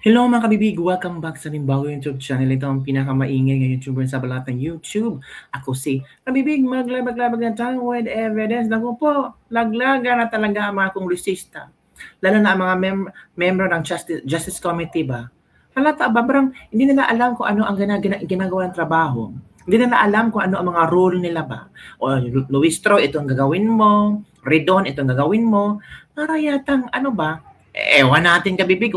Hello mga kabibig! Welcome back sa Limbago YouTube channel. Ito ang pinakamaingay ng YouTuber sa balat ng YouTube. Ako si kabibig, maglabag-labag na tayo with evidence. Naku po, laglaga na talaga ang mga kongresista. Lalo na ang mga membro ng Justice Committee ba? Halata ba, parang hindi nila alam kung ano ang ginagawa ng trabaho. Hindi nila alam kung ano ang mga rule nila ba. O Luistro, ito ang gagawin mo. Redon, ito ang gagawin mo. Para yatang ano ba, ewan natin kabibig,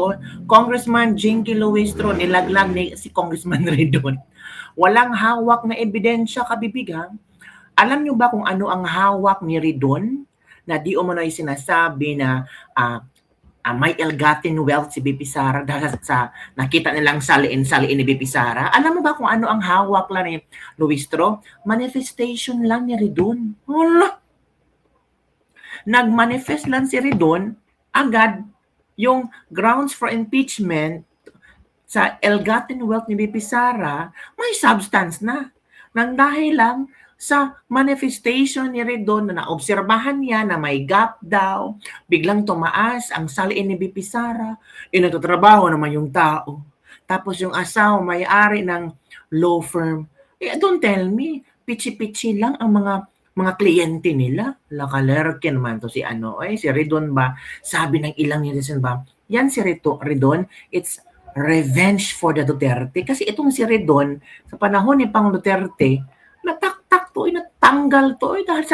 Congressman Jinky Luistro, nilaglag ni si Congressman Redon. Walang hawak na ebidensya kabibig ha. Alam niyo ba kung ano ang hawak ni Redon? Na di umano'y sinasabi na may ill-gotten wealth si BP Sara dahil sa nakita nilang saliin ni BP Sara. Alam mo ba kung ano ang hawak lang ni Luistro? Manifestation lang ni Redon. Hala! Nag-manifest lang si Redon, agad yung grounds for impeachment sa ill-gotten wealth ni BP Sara, may substance na. Nang dahil lang sa manifestation ni Redon na naobserbahan niya na may gap daw, biglang tumaas ang saliin ni BP Sara, nagtatrabaho naman yung tao. Tapos yung asawa may-ari ng law firm. Don't tell me, pichi-pichi lang ang mga kliyente nila. Lakalerken man to si si Redon ba? Sabi ng ilang netizen ba, yan si Redon, it's revenge for the Duterte. Kasi itong si Redon, sa panahon ni Pang Duterte, nataktak to, natanggal to, dahil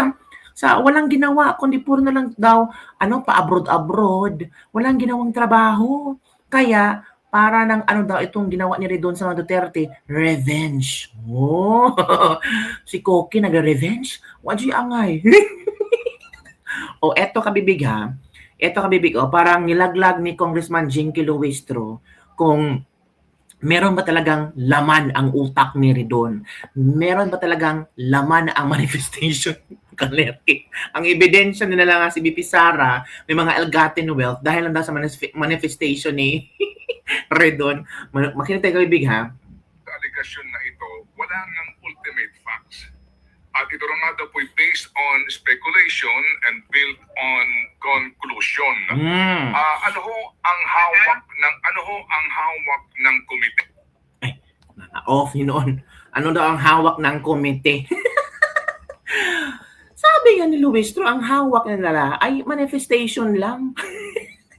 sa walang ginawa, kundi puro na lang daw, pa-abroad-abroad, walang ginawang trabaho. Kaya, para ng itong ginawa ni Redon sa mga Duterte, revenge. Oh, si Koki nag-revenge? Wadi angay. Eto kabibig ha. Eto kabibig, parang nilaglag ni Congressman Jinky Luistro kung meron ba talagang laman ang utak ni Redon? Meron ba talagang laman ang manifestation? Ang ebidensya nila lang si BP Sara, may mga ill-gotten wealth dahil lang daw sa manifestation ni Redon. Makinig tayo kabibig ha. Allegation na ito, wala nang ultimate facts. At ito rin nga daw po based on speculation and built on conclusion. Ano ho ang hawak ng komite? Ay, na-off yun. Ano daw ang hawak ng komite? Sabi nga ni Luistro, ang hawak nila ay manifestation lang.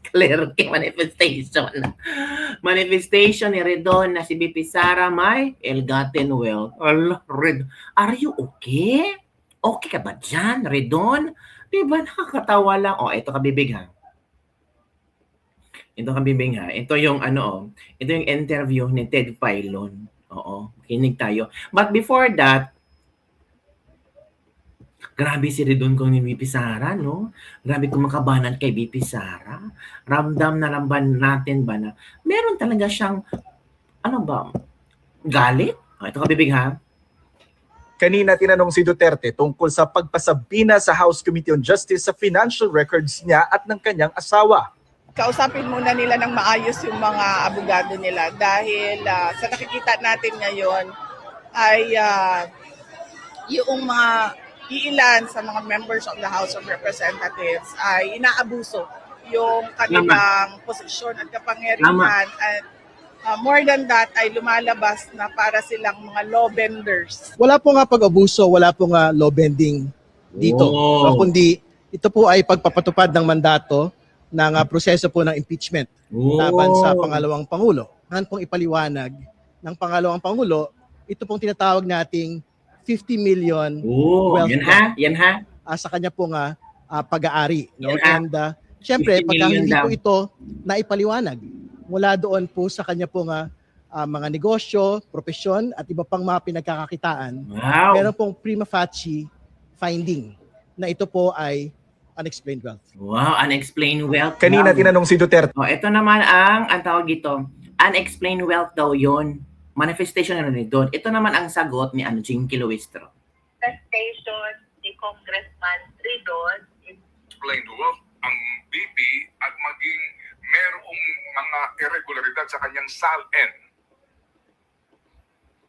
Clear manifestation. Manifestation ni Redon na si BP Sara may ill-gotten wealth. Redon, are you okay? Okay ka ba dyan, Redon? Diba nakakatawa lang? Ito kabibig ha. Ito kabibig ha. Ito yung ito yung interview ni Ted Filon. Kinig tayo. But before that, grabe si Redon kung ni BP Sara, no? Grabe kung makabanan kay BP Sara. Ramdam na lamban natin ba na meron talaga siyang, galit? Ito kabibig ha. Kanina tinanong si Duterte tungkol sa pagpasabina sa House Committee on Justice sa financial records niya at ng kanyang asawa. Kausapin muna nila ng maayos yung mga abogado nila dahil sa nakikita natin ngayon ay yung mga iilan sa mga members of the House of Representatives ay inaabuso yung kanilang posisyon at kapangyarihan at more than that ay lumalabas na para silang mga law benders. Wala po nga pag-abuso, wala po nga law bending dito. Kundi ito po ay pagpapatupad ng mandato ng proseso po ng impeachment laban sa pangalawang Pangulo. Han pong ipaliwanag ng pangalawang Pangulo, ito pong tinatawag nating 50 million wealth yan ha. Sa kanya po nga pag-aari. No? And syempre, pagka hindi po ito naipaliwanag, mula doon po sa kanya po nga mga negosyo, propesyon, at iba pang mga pinagkakakitaan, meron pong prima facie finding na ito po ay unexplained wealth. Wow, unexplained wealth. Kanina tinanong si Duterte. Ito naman ang tawag dito, unexplained wealth daw yon. Manifestation na rin doon. Ito naman ang sagot ni Jinky Luistro. Manifestation ni Congressman Redon Explained wealth ang BP at maging merong mga irregularidad sa kanyang SALN.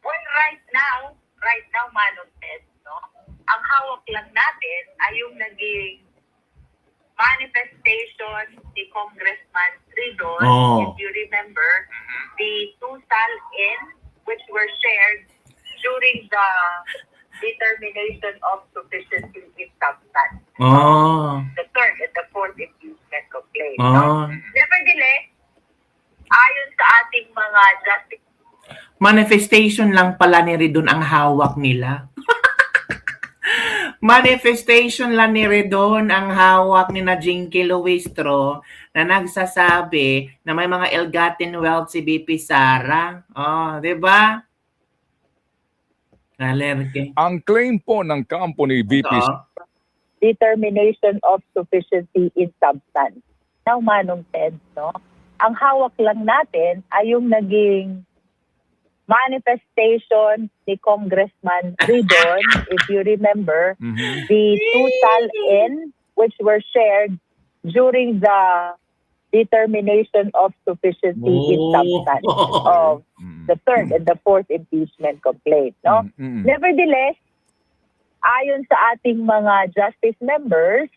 Well, right now, Manong Ted, no? Ang hawak lang natin ay yung naging manifestation ni Congressman Redon, if you remember, determination of sufficiency in substance. Oh. The third and the fourth impeachment complaint. Oh. Nevertheless, ayon sa ating mga justice Manifestation lang pala ni Ridon ang hawak nila. Manifestation lang ni Ridon ang hawak ni na Jinky Luistro na nagsasabi na may mga ill-gotten wealth si BP Sara. Oh, di ba? Alerke. Ang claim po ng kampo ni VP Ito. determination of sufficiency in substance. Now, Manong Ted, no? Ang hawak lang natin ay yung naging manifestation ni Congressman Ridon, if you remember, the total in which were shared during the determination of sufficiency in substance of the third and the fourth impeachment complaint. No? Nevertheless, ayon sa ating mga justice members,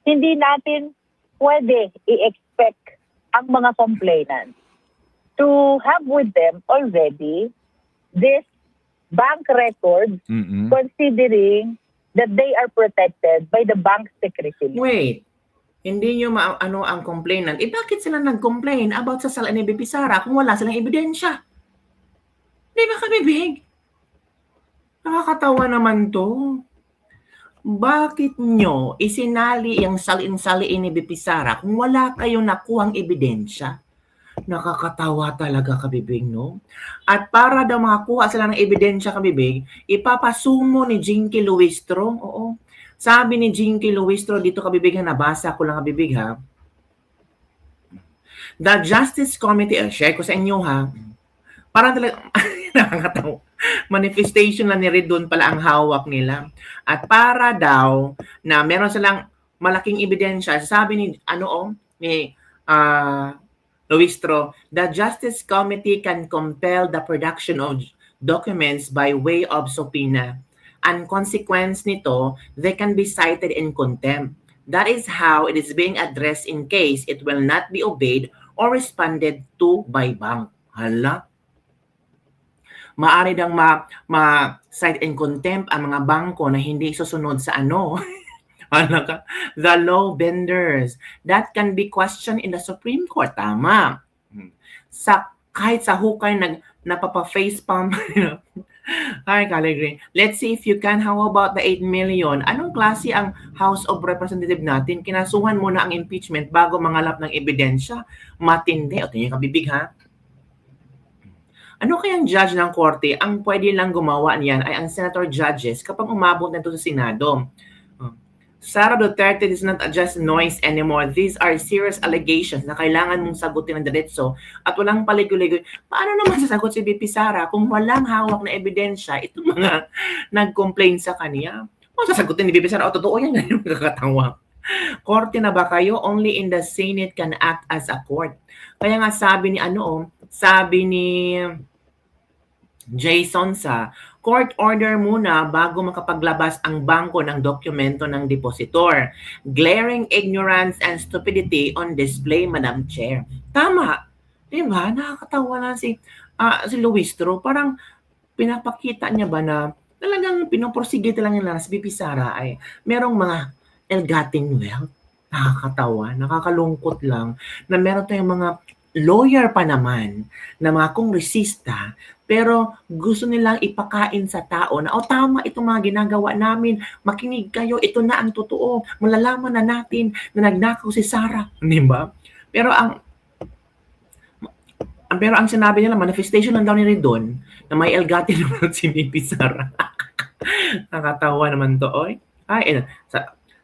hindi natin pwede i-expect ang mga complainants to have with them already this bank records considering that they are protected by the bank secrecy. Wait. Hindi nyo ano ang complainant. Eh bakit sila nag-complain about sa sala ni BP Sara kung wala silang ebidensya? Di ba kabibig? Nakakatawa naman to. Bakit nyo isinali yung salin-saliin ni BP Sara kung wala kayong nakuhang ebidensya? Nakakatawa talaga kabibig, no? At para daw makakuha sila ng ebidensya kabibig, ipapasumo ni Jinky Luistro. Oo. Sabi ni Jinky Luistro dito kabibig, nabasa ko lang kabibig ha. The Justice Committee, share ko sa inyo ha. Parang talaga, nakakatawa. Manifestation lang ni Ridon pala ang hawak nila. At para daw na meron silang malaking ebidensya, sabi ni Luistro, the Justice Committee can compel the production of documents by way of subpoena. Ang consequence nito, they can be cited in contempt. That is how it is being addressed in case it will not be obeyed or responded to by bank. Hala? Maari dang ma-cite in contempt ang mga bangko na hindi susunod sa the law benders. That can be questioned in the Supreme Court. Tama. Kahit sa hukay napapa-facepalm. Hi, Caligari. Let's see if you can. How about the 8 million? Anong klase ang House of Representatives natin? Kinasuhan muna ang impeachment bago mangalap ng ebidensya. Matindi. O, tingin kabibig ha. Ano kayang judge ng korte? Ang pwede lang gumawa niyan ay ang senator judges kapag umabot na ito sa Senado. Sara Duterte is not just noise anymore. These are serious allegations na kailangan mong sagutin ng diretso at walang paligoy-ligoy. Paano naman sasagot si BP Sara kung walang hawak na ebidensya itong mga nag-complain sa kanya? O sasagutin ni BP Sara, totoo yan, yung kakatawa. Korte na ba kayo? Only in the Senate can act as a court. Kaya nga sabi ni Jason sa court order muna bago makapaglabas ang bangko ng dokumento ng depositor. Glaring ignorance and stupidity on display, Madam Chair. Tama. Diba? Nakakatawa na si Luistro. Parang pinapakita niya ba na talagang pinoprosigate lang nila si BP Sara ay merong mga ill-gotten wealth. Nakakatawa. Nakakalungkot lang na meron tayong mga lawyer pa naman na mga kongresista pero gusto nilang ipakain sa tao na tama itong mga ginagawa namin, makinig kayo, ito na ang totoo, malalaman na natin na nagnakaw si Sara, di ba? Pero ang sinabi nila, manifestation lang daw ni Ridon na may ill-gotten wealth si BP Sara. Nakatawa naman to, oy.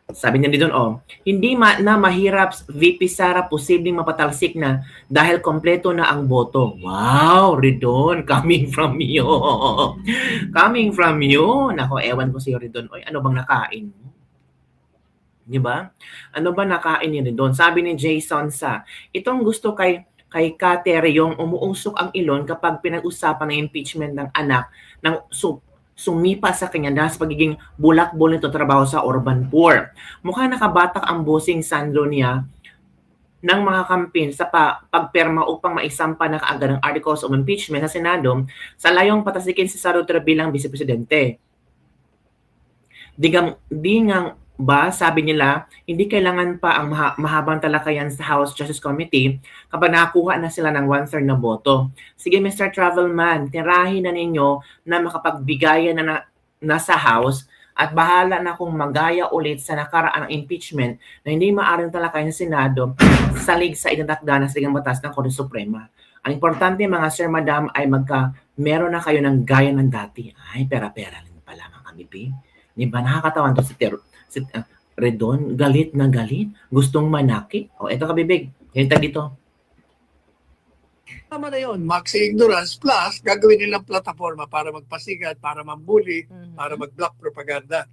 Sabi niya dito, hindi na mahirap VP Sara posibleng mapatalsik na dahil kompleto na ang boto. Wow, Ridon, coming from you. Coming from you. Nako, ewan ko sa'yo, Ridon. Oy, ano bang nakain mo? Di ba? Ano ba nakain ni Ridon? Sabi ni Jason itong gusto kay Kater yung umuusok ang ilon kapag pinag-usapan ng impeachment ng anak ng sumipa sa kanya dahil sa pagiging bulak-bol nito trabaho sa urban poor. Mukhang nakabatak ang bossing Sandro niya ng mga kampin sa pagperma upang maisampa na kaagad ng articles of impeachment sa Senado sa layong patasikin si Sara Duterte bilang vice-presidente. Di nga ba sabi nila, hindi kailangan pa ang mahabang talakayan sa House Justice Committee kapag nakakuha na sila ng 1/3 na boto. Sige Mr. Travelman, tirahin na ninyo na makapagbigayan na sa House at bahala na kung magaya ulit sa nakaraang impeachment na hindi maaring talakayan sa Senado salig sa itinakda na saligang batas ng Korte Suprema. Ang importante mga sir, madam, ay meron na kayo ng gaya ng dati. Ay, pera-pera rin pala mga kabibi. Di ba? Nakakatawan to si Redon, galit na galit, gustong manaki. O, eto kabibig, hinta dito. Tama na yun, maxi ignorance plus gagawin nilang plataforma para magpasigat, para mambuli, para mag-block propaganda.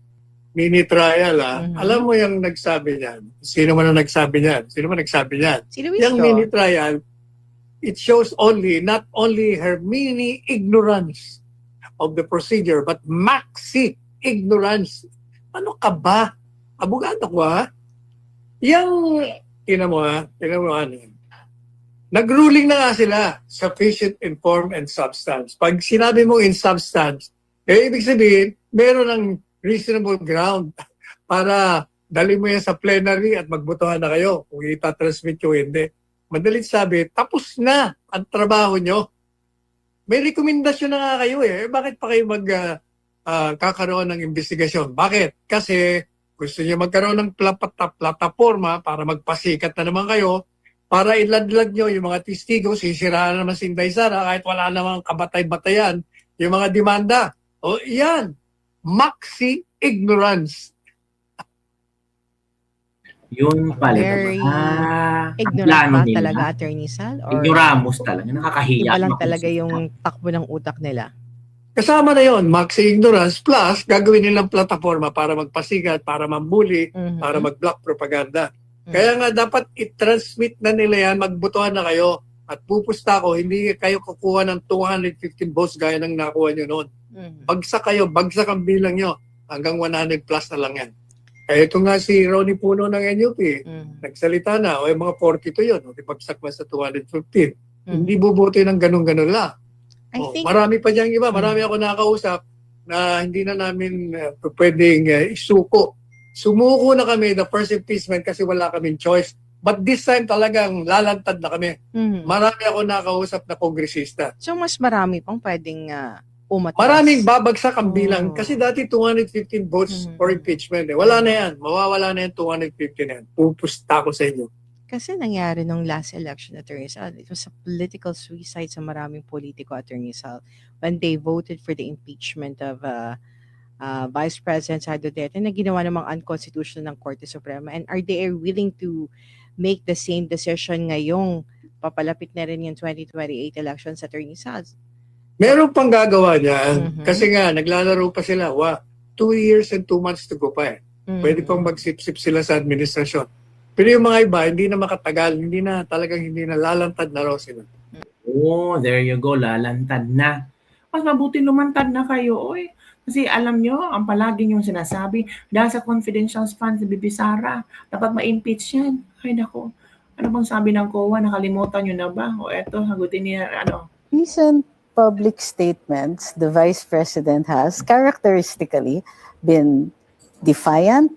Mini trial Alam mo yung nagsabi niyan? Sino man ang nagsabi niyan? Sino man nagsabi niyan? Si Luis Yung mini trial, it shows not only her mini ignorance of the procedure, but maxi ignorance. Ano ka ba? Abogado ko Yung, tinan mo ano. Nag-ruling na nga sila, sufficient in form and substance. Pag sinabi mo in substance, ibig sabihin, meron ng reasonable ground para dali mo yan sa plenary at magbotohan na kayo kung itatransmit o hindi. Madalit sabi, tapos na ang trabaho nyo. May rekomendasyon na nga kayo Bakit pa kayo kakaroon ng investigasyon? Bakit? Kasi gusto niyo magkaroon ng plataforma para magpasikat na naman kayo, para iladlad nyo yung mga testigo, sisiraan naman si Inday Sara kahit wala namang kabatay-batayan, yung mga demanda. O yan, maxi ignorance. Yun pala. Very ignorant ba talaga, Attorney Sal? Or Ignoramus talaga, nakakahiya. iba lang talaga yung takbo ng utak nila? Kasama na yon, maxi ignorance plus gagawin nilang plataforma para magpasigat, para mambuli, para mag-block propaganda. Kaya nga dapat i-transmit na nila yan, magbotohan na kayo at pupusta ko, hindi kayo kukuha ng 215 votes gaya ng nakuha nyo noon. Bagsak kayo, bagsak ang bilang nyo, hanggang 100 plus na lang yan. Kaya ito nga si Ronnie Puno ng NUP, nagsalita na, yung mga 42 yun, bagsak man sa 215. Hindi bubuto ng ganun-ganun lang. Marami pa diyang iba, marami ako nakausap na hindi na namin pwedeng isuko. Sumuko na kami the first impeachment kasi wala kaming choice. But this time talagang lalantad na kami. Marami ako nakausap na kongresista. So mas marami pang pwedeng umatas. Maraming babagsak ang bilang kasi dati 215 votes for impeachment. Wala na yan. Mawawala na yan 215 na yan. Pupusta ko sa inyo. Kasi nangyari nung last election, Attorney Sal, it was a political suicide sa maraming politiko, Attorney Sal, when they voted for the impeachment of Vice President Sara Duterte na ginawa namang unconstitutional ng Korte Suprema. And are they willing to make the same decision ngayong papalapit na rin yung 2028 elections, Attorney Sal? Meron pang gagawa niyan. Kasi nga, naglalaro pa sila. 2 years and 2 months to go pa Pwede pang magsip-sip sila sa administrasyon. Pero yung mga iba, hindi na makatagal, hindi na lalantad na raw sila. Oh, there you go, lalantad na. Mas mabuti lumantad na kayo, Kasi alam nyo, ang palagi nyo sinasabi, dahil sa confidential funds ni Bibi Sara, dapat ma-impeach yan. Ay nako, ano bang sabi ng COA? Nakalimutan nyo na ba? O eto, hagutin niya, Recent public statements the Vice President has characteristically been defiant,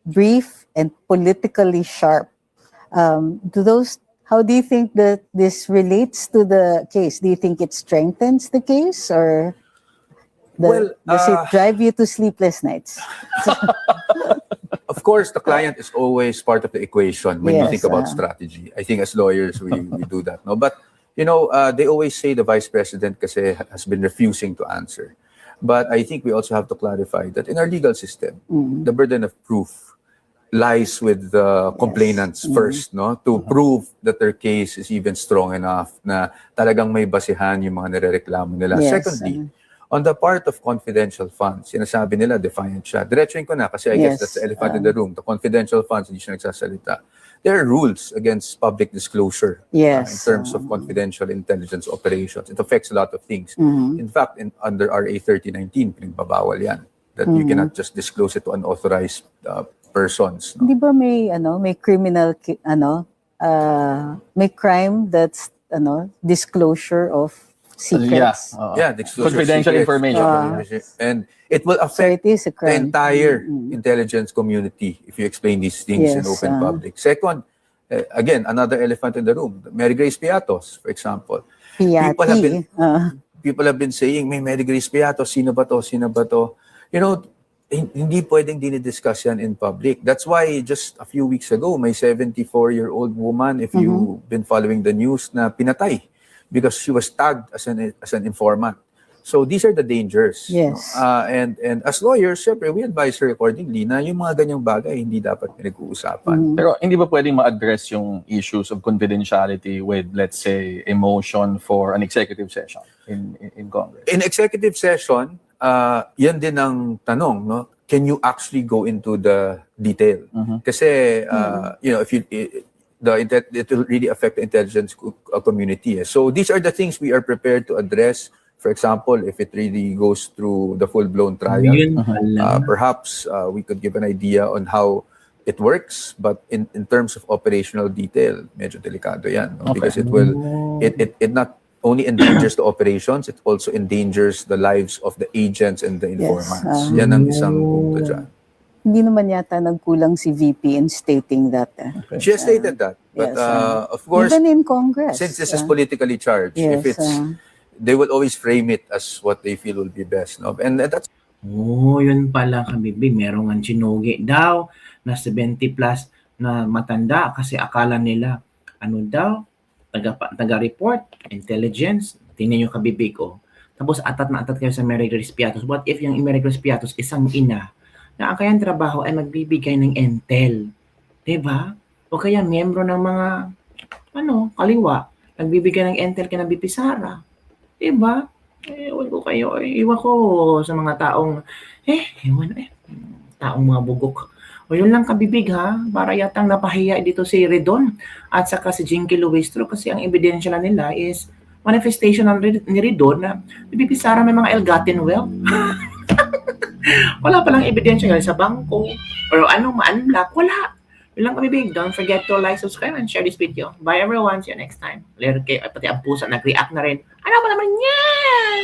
brief, and politically sharp. How do you think that this relates to the case? Do you think it strengthens the case, or does it drive you to sleepless nights? Of course, the client is always part of the equation when you think about strategy. I think as lawyers, we do that. No? But, they always say the Vice President kasi has been refusing to answer. But I think we also have to clarify that in our legal system, the burden of proof lies with the complainants first, no, to prove that their case is even strong enough na talagang may basihan yung mga nirereklamo nila. Secondly, on the part of confidential funds, sinasabi nila defiant siya. Diretsuhin ko na kasi I guess that's the elephant in the room. The confidential funds, hindi siya nagsasalita. There are rules against public disclosure in terms of confidential intelligence operations. It affects a lot of things. In fact, under RA 3019, pinagbabawal yan. That you cannot just disclose it to unauthorized persons. No? Di ba may criminal may crime that's disclosure of secrets. Yeah, the disclosure of Confidential secrets. information. And it will So affect it is a the crime. entire intelligence community if you explain these things in Yes, open public. Second, again, another elephant in the room, Mary Grace Piatos, for example. People have been- PIAT. People have been saying, may Mary Grace Piatos, sino ba to, sino ba to? You know, hindi pwedeng dinidiscuss yan in public. That's why just a few weeks ago, may 74-year-old woman, if you've been following the news, na pinatay because she was tagged as an informant. So these are the dangers. Yes. And as lawyers, syempre, we advise her accordingly na yung mga ganyang bagay hindi dapat pinag-uusapan. Pero hindi ba pwedeng ma-address yung issues of confidentiality with, let's say, a motion for an executive session in Congress? In executive session, yan din ang tanong, no? Can you actually go into the detail? Kasi, you know, it will really affect the intelligence community. So these are the things we are prepared to address. For example, if it really goes through the full-blown trial, Yun pala. perhaps we could give an idea on how it works, but in terms of operational detail, medyo delikado yan. No? Because it not only endangers the operations, it also endangers the lives of the agents and the informants. Yan ang isang punto dyan. Hindi naman yata nagkulang si VP in stating that. She has stated that. But Yes, of course, even in Congress. since this is politically charged, if yes, it's, they will always frame it as what they feel will be best. No? And that's Yun pala kabibig. Merong ang chinugi daw na 70 plus na matanda kasi akala nila, ano daw, taga-report, intelligence. Tingnan nyo kabibig ko. Tapos atat na atat kayo sa Mary Grace Piatos. What if yung Mary Grace Piatos isang ina na ang kayang trabaho ay magbibigay ng intel? Diba? O kaya miyembro ng mga kaliwa, nagbibigay ng intel kay VP Sara. Diba? Ewan ko kayo. Iwan ko sa mga taong, taong mga bugok. O yun lang kabibig ha, para yatang napahiya dito si Redon at saka si Jinky Luistro kasi ang ebidensya na nila is manifestation ni Redon na VP Sara may mga ill-gotten wealth. Wala palang ebidensya yan sa bangko or ma-unlock. Wala. Yun lang kabibig. Don't forget to like, subscribe, and share this video. Bye everyone. See you next time. Later kayo, pati ang pusa nag-react na rin. Ano ba naman yan?